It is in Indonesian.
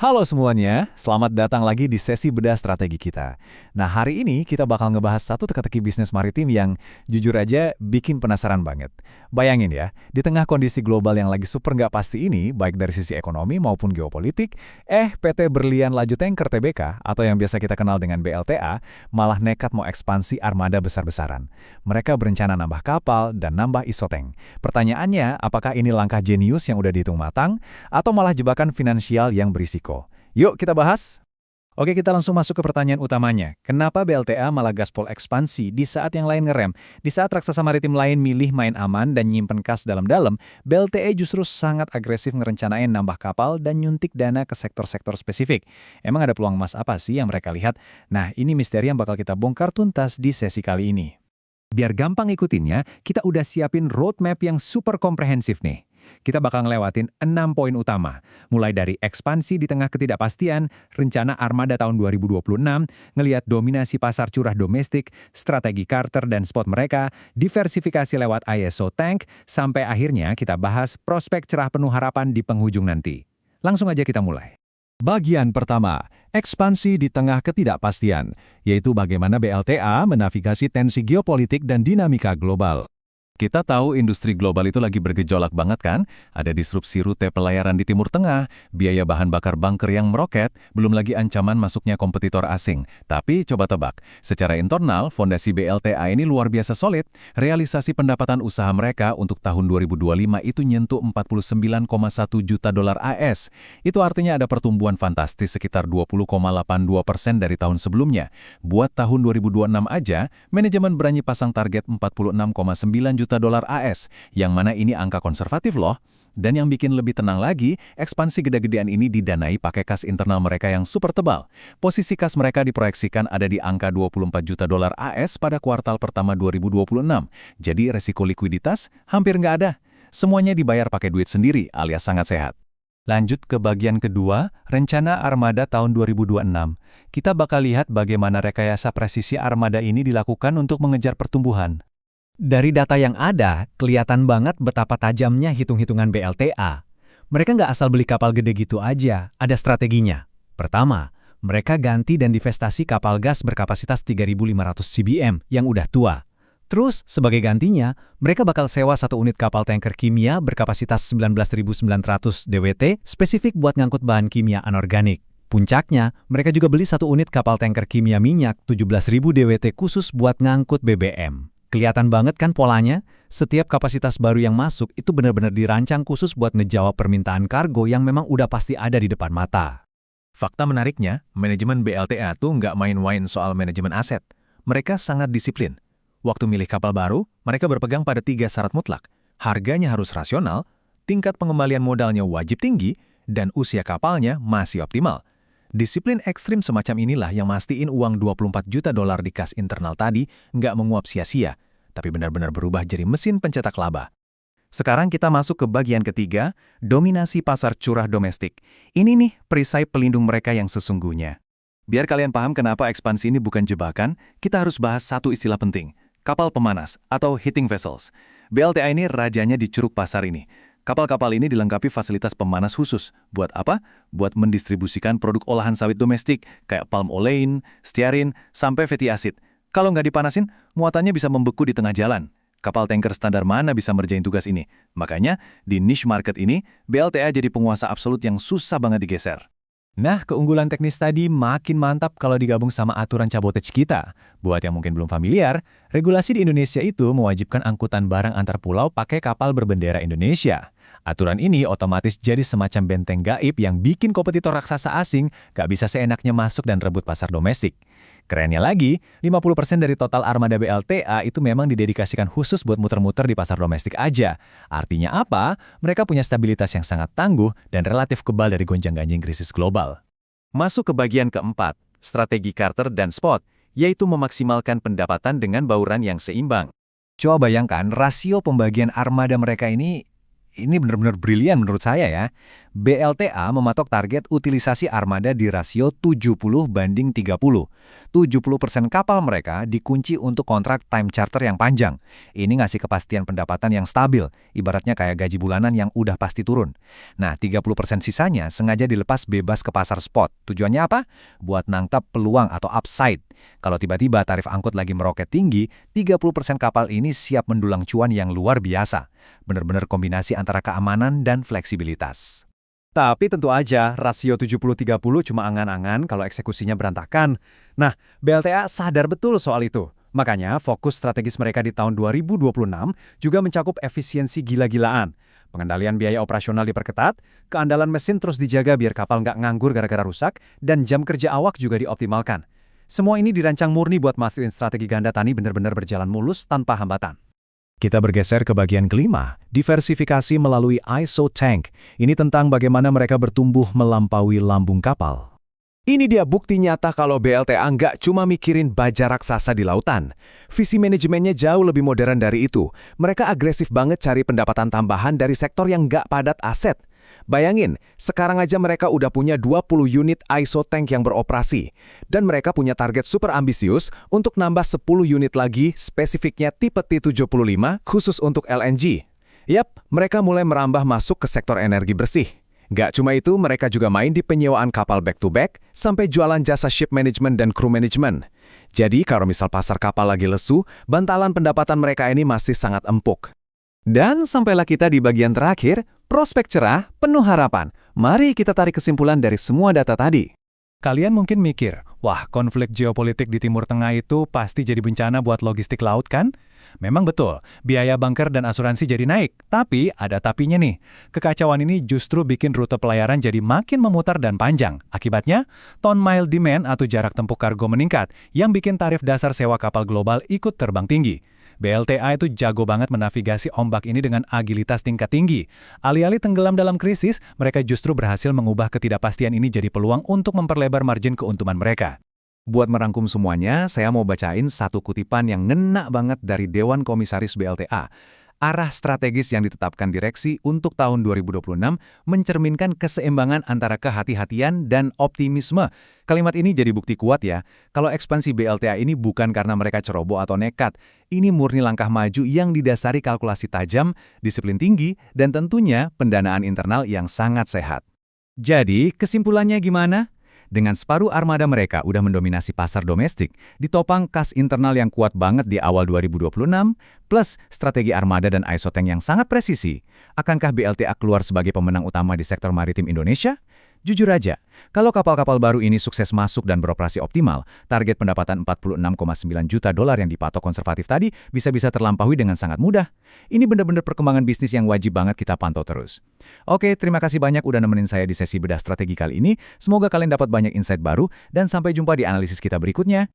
Halo semuanya, selamat datang lagi di sesi bedah strategi kita. Nah, hari ini kita bakal ngebahas satu teka-teki bisnis maritim yang jujur aja bikin penasaran banget. Bayangin ya, di tengah kondisi global yang lagi super nggak pasti ini, baik dari sisi ekonomi maupun geopolitik, PT Berlian Laju Tanker TBK, atau yang biasa kita kenal dengan BLTA, malah nekat mau ekspansi armada besar-besaran. Mereka berencana nambah kapal dan nambah isotank. Pertanyaannya, apakah ini langkah jenius yang udah dihitung matang, atau malah jebakan finansial yang berisiko? Yuk kita bahas. Oke, kita langsung masuk ke pertanyaan utamanya. Kenapa BLTA malah gaspol ekspansi di saat yang lain ngerem? Di saat raksasa maritim lain milih main aman dan nyimpen kas dalam-dalam, BLTA justru sangat agresif ngerencanain nambah kapal dan nyuntik dana ke sektor-sektor spesifik. Emang ada peluang emas apa sih yang mereka lihat? Nah, ini misteri yang bakal kita bongkar tuntas di sesi kali ini. Biar gampang ikutinnya, kita udah siapin roadmap yang super komprehensif nih. Kita bakal ngelewatin 6 poin utama, mulai dari ekspansi di tengah ketidakpastian, rencana armada tahun 2026, ngelihat dominasi pasar curah domestik, strategi charter dan spot mereka, diversifikasi lewat ISO tank, sampai akhirnya kita bahas prospek cerah penuh harapan di penghujung nanti. Langsung aja kita mulai. Bagian pertama, ekspansi di tengah ketidakpastian, yaitu bagaimana BLTA menavigasi tensi geopolitik dan dinamika global. Kita tahu industri global itu lagi bergejolak banget kan? Ada disrupsi rute pelayaran di Timur Tengah, biaya bahan bakar bunker yang meroket, belum lagi ancaman masuknya kompetitor asing. Tapi coba tebak, secara internal, fondasi BLTA ini luar biasa solid. Realisasi pendapatan usaha mereka untuk tahun 2025 itu nyentuh 49,1 juta dolar AS. Itu artinya ada pertumbuhan fantastis sekitar 20,82% dari tahun sebelumnya. Buat tahun 2026 aja, manajemen berani pasang target 46,9 juta dolar AS, yang mana ini angka konservatif loh. Dan yang bikin lebih tenang lagi, ekspansi gede-gedean ini didanai pakai kas internal mereka yang super tebal. Posisi kas mereka diproyeksikan ada di angka 24 juta dolar AS pada kuartal pertama 2026. Jadi resiko likuiditas hampir nggak ada. Semuanya dibayar pakai duit sendiri alias sangat sehat. Lanjut ke bagian kedua, rencana armada tahun 2026. Kita bakal lihat bagaimana rekayasa presisi armada ini dilakukan untuk mengejar pertumbuhan. Dari data yang ada, kelihatan banget betapa tajamnya hitung-hitungan BLTA. Mereka nggak asal beli kapal gede gitu aja, ada strateginya. Pertama, mereka ganti dan divestasi kapal gas berkapasitas 3.500 CBM yang udah tua. Terus, sebagai gantinya, mereka bakal sewa satu unit kapal tanker kimia berkapasitas 19.900 DWT spesifik buat ngangkut bahan kimia anorganik. Puncaknya, mereka juga beli satu unit kapal tanker kimia minyak 17.000 DWT khusus buat ngangkut BBM. Kelihatan banget kan polanya? Setiap kapasitas baru yang masuk itu benar-benar dirancang khusus buat ngejawab permintaan kargo yang memang udah pasti ada di depan mata. Fakta menariknya, manajemen BLTA tuh nggak main-main soal manajemen aset. Mereka sangat disiplin. Waktu milih kapal baru, mereka berpegang pada 3 syarat mutlak. Harganya harus rasional, tingkat pengembalian modalnya wajib tinggi, dan usia kapalnya masih optimal. Disiplin ekstrim semacam inilah yang mastiin uang 24 juta dolar di kas internal tadi nggak menguap sia-sia, tapi benar-benar berubah jadi mesin pencetak laba. Sekarang kita masuk ke bagian ketiga, dominasi pasar curah domestik. Ini nih perisai pelindung mereka yang sesungguhnya. Biar kalian paham kenapa ekspansi ini bukan jebakan, kita harus bahas satu istilah penting, kapal pemanas atau heating vessels. BLTA ini rajanya di curug pasar ini. Kapal-kapal ini dilengkapi fasilitas pemanas khusus. Buat apa? Buat mendistribusikan produk olahan sawit domestik, kayak palm olein, stearin, sampai fatty acid. Kalau nggak dipanasin, muatannya bisa membeku di tengah jalan. Kapal tanker standar mana bisa merjain tugas ini? Makanya, di niche market ini, BLTA jadi penguasa absolut yang susah banget digeser. Nah, keunggulan teknis tadi makin mantap kalau digabung sama aturan cabotage kita. Buat yang mungkin belum familiar, regulasi di Indonesia itu mewajibkan angkutan barang antar pulau pakai kapal berbendera Indonesia. Aturan ini otomatis jadi semacam benteng gaib yang bikin kompetitor raksasa asing gak bisa seenaknya masuk dan rebut pasar domestik. Kerennya lagi, 50% dari total armada BLTA itu memang didedikasikan khusus buat muter-muter di pasar domestik aja. Artinya apa? Mereka punya stabilitas yang sangat tangguh dan relatif kebal dari gonjang-ganjing krisis global. Masuk ke bagian keempat, strategi charter dan spot, yaitu memaksimalkan pendapatan dengan bauran yang seimbang. Coba bayangkan rasio pembagian armada mereka ini benar-benar brilian menurut saya ya. BLTA mematok target utilisasi armada di rasio 70:30. 70% kapal mereka dikunci untuk kontrak time charter yang panjang. Ini ngasih kepastian pendapatan yang stabil, ibaratnya kayak gaji bulanan yang udah pasti turun. Nah, 30% sisanya sengaja dilepas bebas ke pasar spot. Tujuannya apa? Buat nangkap peluang atau upside. Kalau tiba-tiba tarif angkut lagi meroket tinggi, 30% kapal ini siap mendulang cuan yang luar biasa. Benar-benar kombinasi antara keamanan dan fleksibilitas. Tapi tentu aja, rasio 70-30 cuma angan-angan kalau eksekusinya berantakan. Nah, BLTA sadar betul soal itu. Makanya, fokus strategis mereka di tahun 2026 juga mencakup efisiensi gila-gilaan. Pengendalian biaya operasional diperketat, keandalan mesin terus dijaga biar kapal nggak nganggur gara-gara rusak, dan jam kerja awak juga dioptimalkan. Semua ini dirancang murni buat mastiin strategi ganda tani benar-benar berjalan mulus tanpa hambatan. Kita bergeser ke bagian kelima, diversifikasi melalui ISO Tank. Ini tentang bagaimana mereka bertumbuh melampaui lambung kapal. Ini dia bukti nyata kalau BLTA nggak cuma mikirin baja raksasa di lautan. Visi manajemennya jauh lebih modern dari itu. Mereka agresif banget cari pendapatan tambahan dari sektor yang nggak padat aset. Bayangin, sekarang aja mereka udah punya 20 unit ISO Tank yang beroperasi. Dan mereka punya target super ambisius untuk nambah 10 unit lagi, spesifiknya tipe T75 khusus untuk LNG. Yap, mereka mulai merambah masuk ke sektor energi bersih. Nggak cuma itu, mereka juga main di penyewaan kapal back-to-back, sampai jualan jasa ship management dan crew management. Jadi, kalau misal pasar kapal lagi lesu, bantalan pendapatan mereka ini masih sangat empuk. Dan sampailah kita di bagian terakhir, prospek cerah, penuh harapan. Mari kita tarik kesimpulan dari semua data tadi. Kalian mungkin mikir, wah konflik geopolitik di Timur Tengah itu pasti jadi bencana buat logistik laut kan? Memang betul, biaya bunker dan asuransi jadi naik. Tapi ada tapinya nih, kekacauan ini justru bikin rute pelayaran jadi makin memutar dan panjang. Akibatnya, ton-mile demand atau jarak tempuh kargo meningkat, yang bikin tarif dasar sewa kapal global ikut terbang tinggi. BLTA itu jago banget menavigasi ombak ini dengan agilitas tingkat tinggi. Alih-alih tenggelam dalam krisis, mereka justru berhasil mengubah ketidakpastian ini jadi peluang untuk memperlebar margin keuntungan mereka. Buat merangkum semuanya, saya mau bacain satu kutipan yang ngena banget dari Dewan Komisaris BLTA. Arah strategis yang ditetapkan direksi untuk tahun 2026 mencerminkan keseimbangan antara kehati-hatian dan optimisme. Kalimat ini jadi bukti kuat ya, kalau ekspansi BLTA ini bukan karena mereka ceroboh atau nekat. Ini murni langkah maju yang didasari kalkulasi tajam, disiplin tinggi, dan tentunya pendanaan internal yang sangat sehat. Jadi, kesimpulannya gimana? Dengan separuh armada mereka udah mendominasi pasar domestik, ditopang kas internal yang kuat banget di awal 2026, plus strategi armada dan ISO Tank yang sangat presisi, akankah BLTA keluar sebagai pemenang utama di sektor maritim Indonesia? Jujur aja, kalau kapal-kapal baru ini sukses masuk dan beroperasi optimal, target pendapatan 46,9 juta dolar yang dipatok konservatif tadi bisa-bisa terlampaui dengan sangat mudah. Ini benar-benar perkembangan bisnis yang wajib banget kita pantau terus. Oke, terima kasih banyak udah nemenin saya di sesi bedah strategi kali ini. Semoga kalian dapat banyak insight baru dan sampai jumpa di analisis kita berikutnya.